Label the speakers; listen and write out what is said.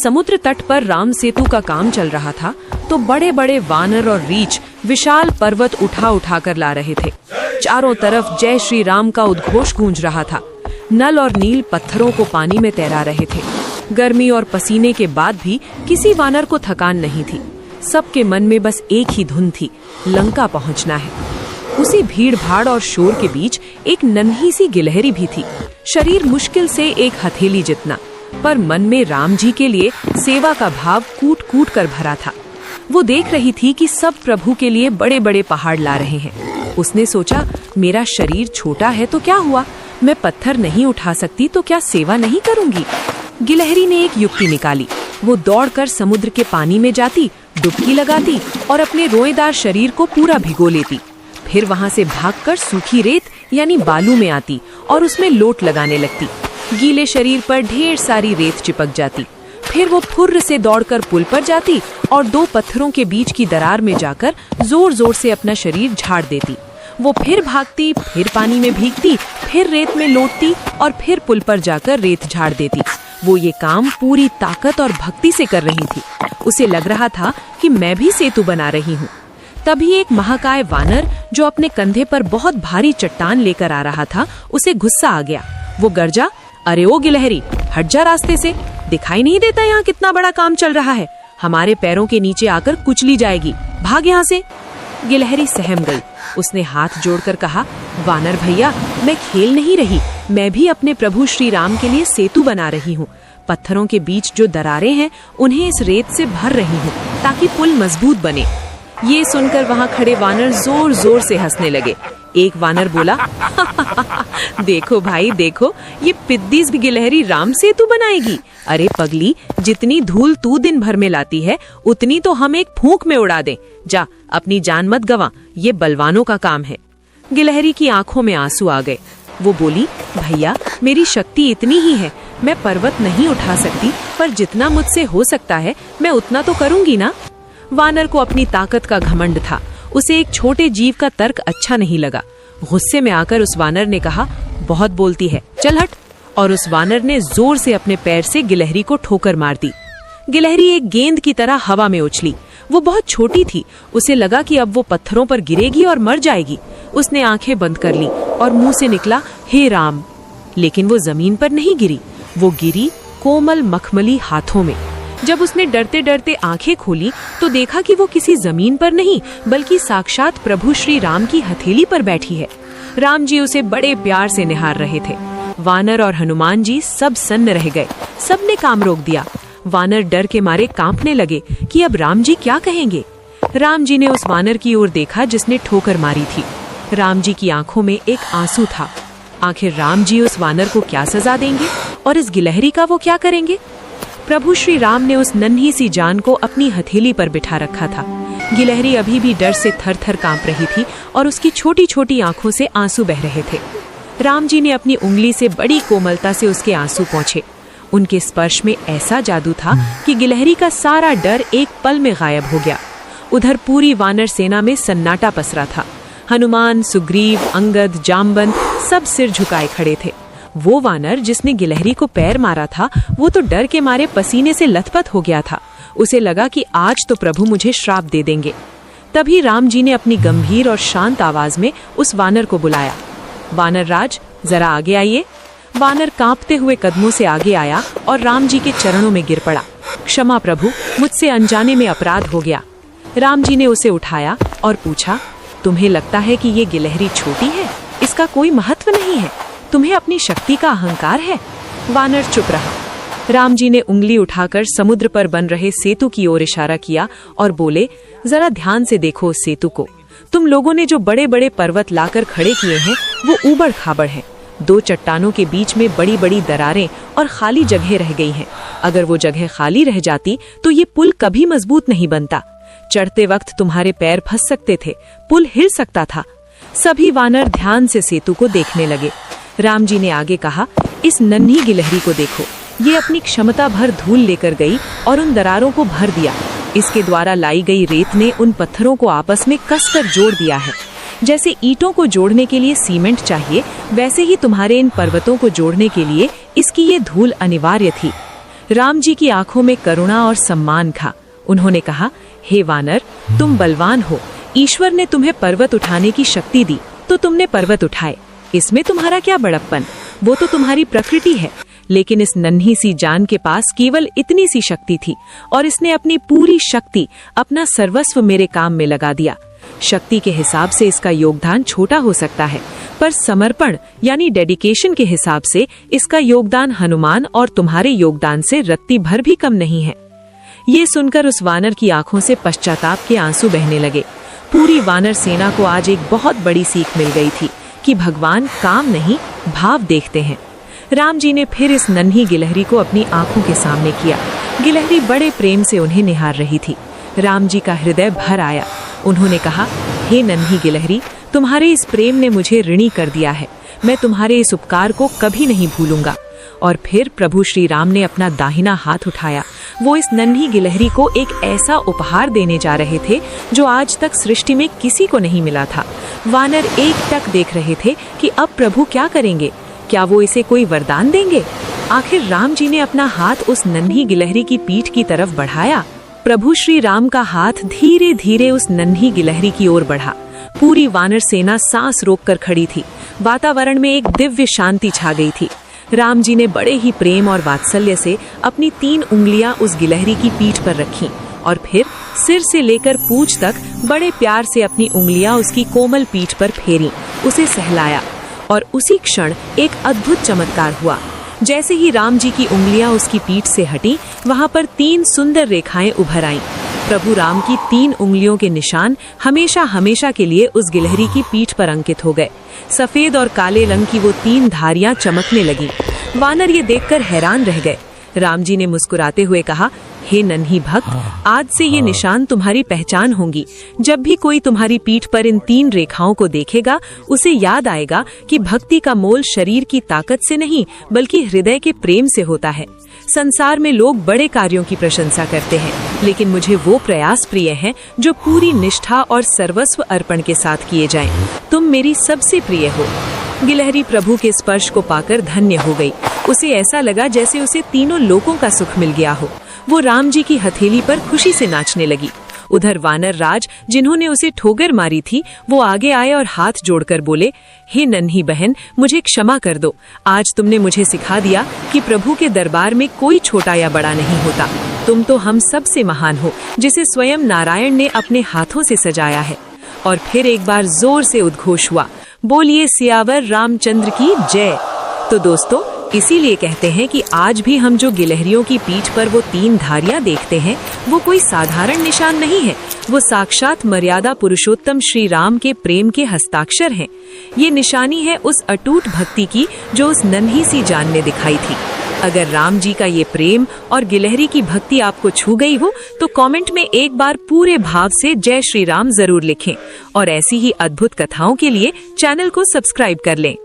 Speaker 1: समुद्र तट पर राम सेतु का काम चल रहा था तो बड़े बड़े वानर और रीछ विशाल पर्वत उठा उठा कर ला रहे थे। चारों तरफ जय श्री राम का उद्घोष गूंज रहा था। नल और नील पत्थरों को पानी में तैरा रहे थे। गर्मी और पसीने के बाद भी किसी वानर को थकान नहीं थी। सबके मन में बस एक ही धुन थी, लंका पहुंचना है। उसी भीड़ भाड़ और शोर के बीच एक नन्ही सी गिलहरी भी थी, शरीर मुश्किल से एक हथेली जितना, पर मन में राम जी के लिए सेवा का भाव कूट कूट कर भरा था। वो देख रही थी कि सब प्रभु के लिए बड़े बड़े पहाड़ ला रहे हैं। उसने सोचा, मेरा शरीर छोटा है तो क्या हुआ, मैं पत्थर नहीं उठा सकती तो क्या सेवा नहीं करूंगी। गिलहरी ने एक युक्ति निकाली। वो दौड़कर समुद्र के पानी में जाती, डुबकी लगाती और अपने रोएदार शरीर को पूरा भिगो लेती। फिर वहां से भागकर सूखी रेत यानी बालू में आती और उसमें लोट लगाने लगती। गीले शरीर पर ढेर सारी रेत चिपक जाती। फिर वो फुर्र से दौड़कर पुल पर जाती और दो पत्थरों के बीच की दरार में जाकर जोर जोर से अपना शरीर झाड़ देती। वो फिर भागती, फिर पानी में भीगती, फिर रेत में लोटती और फिर पुल पर जाकर रेत झाड़ देती। वो ये काम पूरी ताकत और भक्ति से कर रही थी। उसे लग रहा था कि मैं भी सेतु बना रही हूँ। तभी एक महाकाय वानर जो अपने कंधे पर बहुत भारी चट्टान लेकर आ रहा था, उसे गुस्सा आ गया। वो गरजा, अरे ओ गिलहरी, हट जा रास्ते से, दिखाई नहीं देता यहाँ कितना बड़ा काम चल रहा है, हमारे पैरों के नीचे आकर कुचली जाएगी, भाग यहाँ से। गिलहरी सहम गई। उसने हाथ जोड़कर कहा, वानर भैया, मैं खेल नहीं रही, मैं भी अपने प्रभु श्री राम के लिए सेतु बना रही हूँ। पत्थरों के बीच जो दरारें हैं उन्हें इस रेत से भर रही हूँ ताकि पुल मजबूत बने। ये सुनकर वहाँ खड़े वानर जोर जोर से हंसने लगे। एक वानर बोला, देखो भाई देखो, ये पिद्दीस भी गिलहरी राम सेतु बनाएगी। अरे पगली, जितनी धूल तू दिन भर में लाती है उतनी तो हम एक फूंक में उड़ा दें। जा, अपनी जान मत गवा, ये बलवानों का काम है। गिलहरी की आंखों में आंसू आ गए। वो बोली, भैया, मेरी शक्ति इतनी ही है, मैं पर्वत नहीं उठा सकती, पर जितना मुझसे हो सकता है मैं उतना तो करूंगी ना। वानर को अपनी ताकत का घमंड था। उसे एक छोटे जीव का तर्क अच्छा नहीं लगा। गुस्से में आकर उस वानर ने कहा, बहुत बोलती है, चल हट। और उस वानर ने जोर से अपने पैर से गिलहरी को ठोकर मार दी। गिलहरी एक गेंद की तरह हवा में उछली। वो बहुत छोटी थी। उसे लगा कि अब वो पत्थरों पर गिरेगी और मर जाएगी। उसने आंखें बंद कर ली और मुंह से निकला, हे राम। लेकिन वो जमीन पर नहीं गिरी, वो गिरी कोमल मखमली हाथों में। जब उसने डरते डरते आंखें खोली तो देखा कि वो किसी जमीन पर नहीं बल्कि साक्षात प्रभु श्री राम की हथेली पर बैठी है। राम जी उसे बड़े प्यार से निहार रहे थे। वानर और हनुमान जी सब सन्न रह गए। सबने काम रोक दिया। वानर डर के मारे कांपने लगे कि अब राम जी क्या कहेंगे। राम जी ने उस वानर की ओर देखा जिसने ठोकर मारी थी। राम जी की आंखों में एक आंसू था। आखिर राम जी उस वानर को क्या सजा देंगे और इस गिलहरी का वो क्या करेंगे। प्रभु श्री राम ने उस नन्ही सी जान को अपनी हथेली पर बिठा रखा था। गिलहरी अभी भी डर से थर थर कांप रही थी और उसकी छोटी छोटी आंखों से आंसू बह रहे थे। राम जी ने अपनी उंगली से बड़ी कोमलता से उसके आंसू पोंछे। उनके स्पर्श में ऐसा जादू था कि गिलहरी का सारा डर एक पल में गायब हो गया। उधर पूरी वानर सेना में सन्नाटा पसरा था। हनुमान, सुग्रीव, अंगद, जामवंत सब सिर झुकाए खड़े थे। वो वानर जिसने गिलहरी को पैर मारा था, वो तो डर के मारे पसीने से लथपथ हो गया था। उसे लगा कि आज तो प्रभु मुझे श्राप दे देंगे। तभी राम जी ने अपनी गंभीर और शांत आवाज में उस वानर को बुलाया, वानर राज, जरा आगे आइए। वानर कांपते हुए कदमों से आगे आया और राम जी के चरणों में गिर पड़ा। क्षमा प्रभु, मुझसे अनजाने में अपराध हो गया। राम जी ने उसे उठाया और पूछा, तुम्हें लगता है कि ये गिलहरी छोटी है, इसका कोई महत्व नहीं है, तुम्हें अपनी शक्ति का अहंकार है। वानर चुप रहा। राम जी ने उंगली उठाकर समुद्र पर बन रहे सेतु की ओर इशारा किया और बोले, जरा ध्यान से देखो उस सेतु को। तुम लोगों ने जो बड़े बड़े पर्वत लाकर खड़े किए हैं वो ऊबड़ खाबड़ हैं। दो चट्टानों के बीच में बड़ी बड़ी दरारें और खाली जगह रह गई हैं। अगर वो जगह खाली रह जाती तो ये पुल कभी मजबूत नहीं बनता। चढ़ते वक्त तुम्हारे पैर फंस सकते थे, पुल हिल सकता था। सभी वानर ध्यान से सेतु को देखने लगे। राम जी ने आगे कहा, इस नन्ही गिलहरी को देखो, ये अपनी क्षमता भर धूल लेकर गई और उन दरारों को भर दिया। इसके द्वारा लाई गई रेत ने उन पत्थरों को आपस में कसकर जोड़ दिया है। जैसे ईंटों को जोड़ने के लिए सीमेंट चाहिए, वैसे ही तुम्हारे इन पर्वतों को जोड़ने के लिए इसकी ये धूल अनिवार्य थी। राम जी की आंखों में करुणा और सम्मान था। उन्होंने कहा, हे वानर, तुम बलवान हो, ईश्वर ने तुम्हें पर्वत उठाने की शक्ति दी तो तुमने पर्वत उठाए, इसमें तुम्हारा क्या बड़प्पन, वो तो तुम्हारी प्रकृति है। लेकिन इस नन्ही सी जान के पास केवल इतनी सी शक्ति थी और इसने अपनी पूरी शक्ति, अपना सर्वस्व मेरे काम में लगा दिया। शक्ति के हिसाब से इसका योगदान छोटा हो सकता है, पर समर्पण यानी डेडिकेशन के हिसाब से इसका योगदान हनुमान और तुम्हारे योगदान से रत्ती भर भी कम नहीं है। ये सुनकर उस वानर की आंखों से पश्चाताप के आंसू बहने लगे। पूरी वानर सेना को आज एक बहुत बड़ी सीख मिल गई थी कि भगवान काम नहीं, भाव देखते हैं। राम जी ने फिर इस नन्ही गिलहरी को अपनी आंखों के सामने किया। गिलहरी बड़े प्रेम से उन्हें निहार रही थी। राम जी का हृदय भर आया। उन्होंने कहा, हे नन्ही गिलहरी, तुम्हारे इस प्रेम ने मुझे ऋणी कर दिया है। मैं तुम्हारे इस उपकार को कभी नहीं भूलूंगा। और फिर प्रभु श्री राम ने अपना दाहिना हाथ उठाया। वो इस नन्ही गिलहरी को एक ऐसा उपहार देने जा रहे थे जो आज तक सृष्टि में किसी को नहीं मिला था। वानर एकटक देख रहे थे कि अब प्रभु क्या करेंगे। क्या वो इसे कोई वरदान देंगे? आखिर राम जी ने अपना हाथ उस नन्ही गिलहरी की पीठ की तरफ बढ़ाया। प्रभु श्री राम का हाथ धीरे धीरे उस नन्ही गिलहरी की ओर बढ़ा। पूरी वानर सेना सांस रोककर खड़ी थी। वातावरण में एक दिव्य शांति छा गई थी। राम जी ने बड़े ही प्रेम और वात्सल्य से अपनी 3 उंगलियां उस गिलहरी की पीठ पर रखीं और फिर सिर से लेकर पूंछ तक बड़े प्यार से अपनी उंगलियां उसकी कोमल पीठ पर फेरी, उसे सहलाया। और उसी क्षण एक अद्भुत चमत्कार हुआ। जैसे ही राम जी की उंगलियां उसकी पीठ से हटी, वहां पर 3 सुंदर रेखाएं उभर आईं। प्रभु राम की 3 उंगलियों के निशान हमेशा हमेशा के लिए उस गिलहरी की पीठ पर अंकित हो गए। सफेद और काले रंग की वो 3 धारियां चमकने लगीं। वानर ये देखकर हैरान रह गए। राम जी ने मुस्कुराते हुए कहा, हे नन्ही भक्त, आज से ये निशान तुम्हारी पहचान होंगी। जब भी कोई तुम्हारी पीठ पर इन 3 रेखाओं को देखेगा, उसे याद आएगा कि भक्ति का मोल शरीर की ताकत से नहीं बल्कि हृदय के प्रेम से होता है। संसार में लोग बड़े कार्यों की प्रशंसा करते हैं, लेकिन मुझे वो प्रयास प्रिय हैं जो पूरी निष्ठा और सर्वस्व अर्पण के साथ किए जाएं। तुम मेरी सबसे प्रिय हो। गिलहरी प्रभु के स्पर्श को पाकर धन्य हो गई। उसे ऐसा लगा जैसे उसे तीनों लोकों का सुख मिल गया हो। वो राम जी की हथेली पर खुशी से नाचने लगी। उधर वानर राज, जिन्होंने उसे ठोकर मारी थी, वो आगे आए और हाथ जोड़कर बोले, हे नन्ही बहन, मुझे क्षमा कर दो। आज तुमने मुझे सिखा दिया कि प्रभु के दरबार में कोई छोटा या बड़ा नहीं होता। तुम तो हम सब से महान हो, जिसे स्वयं नारायण ने अपने हाथों से सजाया है। और फिर एक बार जोर से उद्घोष हुआ, बोलिए सियावर रामचंद्र की जय। तो दोस्तों, इसीलिए कहते हैं कि आज भी हम जो गिलहरियों की पीठ पर वो 3 धारियां देखते हैं, वो कोई साधारण निशान नहीं है। वो साक्षात मर्यादा पुरुषोत्तम श्री राम के प्रेम के हस्ताक्षर हैं। ये निशानी है उस अटूट भक्ति की जो उस नन्ही सी जान ने दिखाई थी। अगर राम जी का ये प्रेम और गिलहरी की भक्ति आपको छू गई हो, तो कमेंट में एक बार पूरे भाव से जय श्री राम जरूर लिखें। और ऐसी ही अद्भुत कथाओं के लिए चैनल को सब्सक्राइब कर लें।